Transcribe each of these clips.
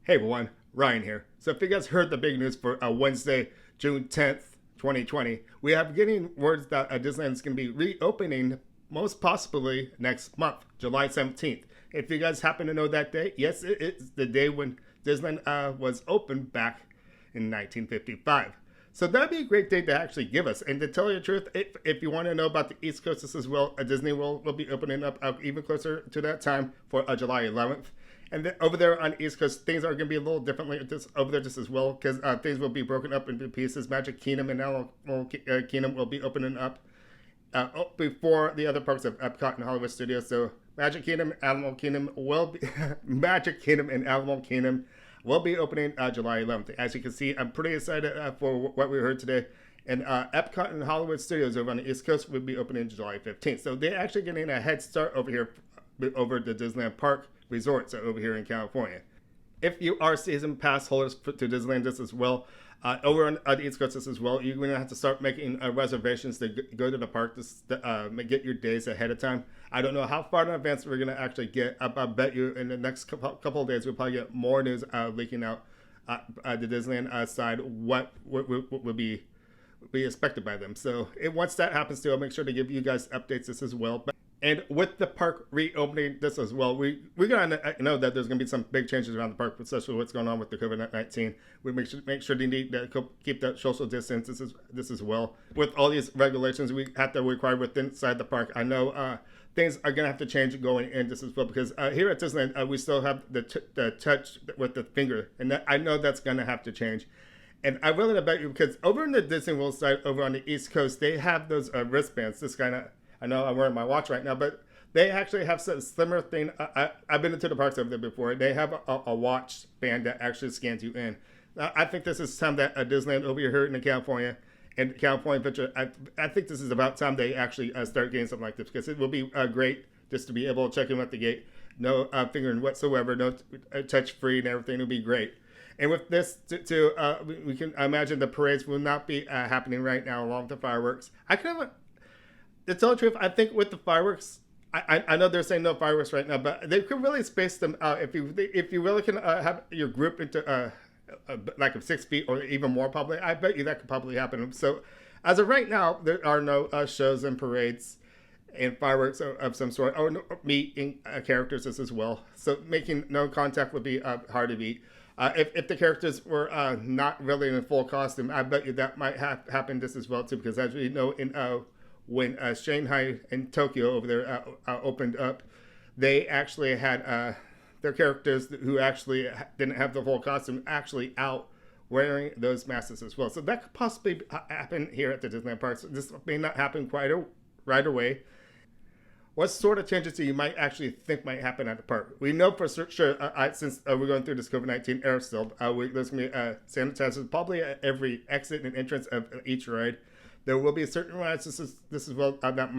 Hey everyone, Ryan here. So if you guys heard the big news for Wednesday, June 10th, 2020, we have getting words that Disneyland is going to be reopening most possibly next month, July 17th. If you guys happen to know that day, yes, it's the day when Disneyland was opened back in 1955. So that'd be a great day to actually give us. And to tell you the truth, if you want to know about the East Coast as well, Disney will be opening up even closer to that time for July 11th. And then over there on the East Coast, things are going to be a little differently over there just as well, because things will be broken up into pieces. Magic Kingdom and Animal Kingdom will be opening up before the other parks of Epcot and Hollywood Studios. So Magic Kingdom, Animal Kingdom will be Magic Kingdom and Animal Kingdom will be opening July 11th. As you can see, I'm pretty excited for what we heard today. And Epcot and Hollywood Studios over on the East Coast will be opening July 15th. So they're actually getting a head start over here over the Disneyland Park resorts over here in California. If you are season pass holders to Disneyland just as well, over on the East Coast as well, you're going to have to start making reservations to go to the park to get your days ahead of time. I don't know how far in advance we're going to actually get. I bet you in the next couple of days we'll probably get more news leaking out the Disneyland side what would be expected by them. So once that happens too, I'll make sure to give you guys updates this as well. And with the park reopening this as well, we gotta know that there's gonna be some big changes around the park, especially what's going on with the COVID-19. We make sure they need to keep that social distance. This as well. With all these regulations we have to require within inside the park, I know things are gonna have to change going in this as well, because here at Disneyland we still have the touch with the finger, and I know that's gonna have to change. And I really bet you, because over in the Disney World side, over on the East Coast, they have those wristbands. This kind of, I know I'm wearing my watch right now, but they actually have some slimmer thing. I've been into the parks over there before. They have a watch band that actually scans you in. I think this is time that Disneyland over here in California and California Adventure, I think this is about time they actually start getting something like this, because it will be great just to be able to check in at the gate. No fingering whatsoever, no touch free and everything. It'll be great. And with this, we can imagine the parades will not be happening right now along with the fireworks. To tell the truth, I think with the fireworks, I know they're saying no fireworks right now, but they could really space them out if you really can have your group into like of 6 feet or even more. Probably, I bet you that could probably happen. So, as of right now, there are no shows and parades and fireworks of some sort, or no, meeting characters as well. So making no contact would be hard to beat. If the characters were not really in full costume, I bet you that might happen just as well too, because as we know in when Shanghai and Tokyo over there opened up, they actually had their characters who actually didn't have the full costume actually out wearing those masks as well. So that could possibly happen here at the Disneyland parks. This may not happen right away. What sort of changes do you might actually think might happen at the park? We know for sure, since we're going through this COVID-19 era still, there's going to be sanitizers probably at every exit and entrance of each ride. There will be certain rides this is well that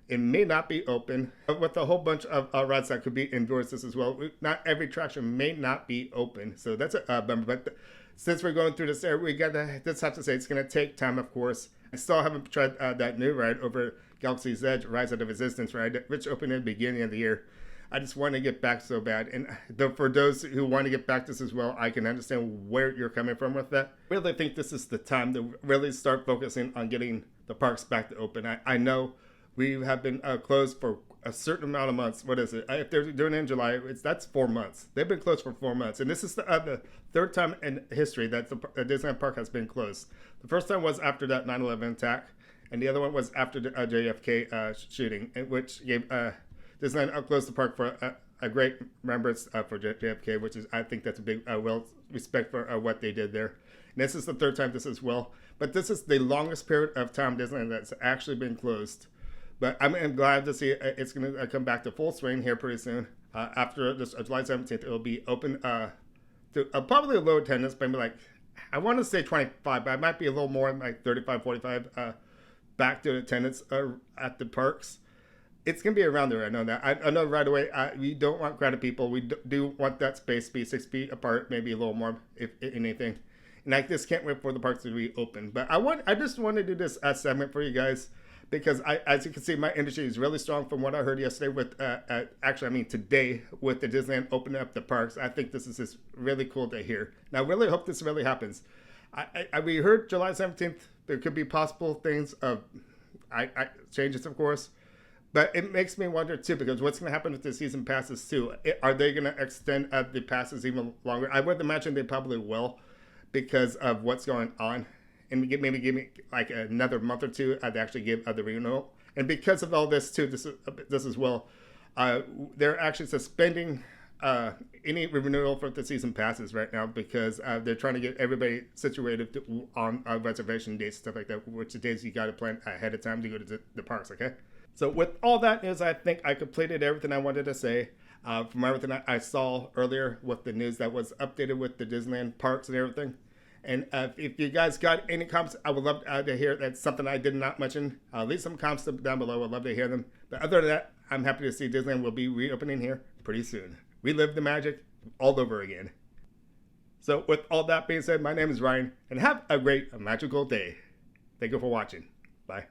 may not be open, with a whole bunch of rides that could be indoors this as well. Not every attraction may not be open, so that's a bummer. But since we're going through this era, we just have to say it's going to take time, of course. I still haven't tried that new ride over Galaxy's Edge, Rise of the Resistance ride, which opened in the beginning of the year. I just want to get back so bad. And for those who want to get back this as well, I can understand where you're coming from with that. I really think this is the time to really start focusing on getting the parks back to open. I know we have been closed for a certain amount of months. What is it? If they're doing it in July, that's 4 months. They've been closed for 4 months. And this is the third time in history that the Disneyland Park has been closed. The first time was after that 9/11 attack. And the other one was after the JFK shooting, which gave Disneyland closed the park for a great remembrance for JFK, which is, I think that's a big respect for what they did there. And this is the third time this as well. But this is the longest period of time Disneyland that's actually been closed. But I'm glad to see it's going to come back to full swing here pretty soon. After this July 17th, it will be open to probably a low attendance, maybe like, I want to say 25, but it might be a little more, like 35, 45 back to attendance at the parks. It's going to be around there. I know that. I know right away, we don't want crowded people. We do want that space to be 6 feet apart, maybe a little more, if anything. And I just can't wait for the parks to reopen. But I just want to do this segment for you guys, because as you can see, my industry is really strong from what I heard yesterday with, today with the Disneyland opening up the parks. I think this is just really cool to hear. And I really hope this really happens. We heard July 17th, there could be possible things of changes, of course. But it makes me wonder, too, because what's going to happen with the season passes, too? Are they going to extend the passes even longer? I would imagine they probably will because of what's going on. And maybe give me like another month or two to actually give the renewal. And because of all this, too, this as well, they're actually suspending any renewal for the season passes right now because they're trying to get everybody situated on reservation dates, stuff like that, which days you got to plan ahead of time to go to the parks, okay? So with all that news, I think I completed everything I wanted to say. From everything I saw earlier with the news that was updated with the Disneyland parks and everything. And if you guys got any comments, I would love to hear. That's something I did not mention. Leave some comments down below. I'd love to hear them. But other than that, I'm happy to see Disneyland will be reopening here pretty soon. Relive the magic all over again. So with all that being said, my name is Ryan, and have a great magical day. Thank you for watching. Bye.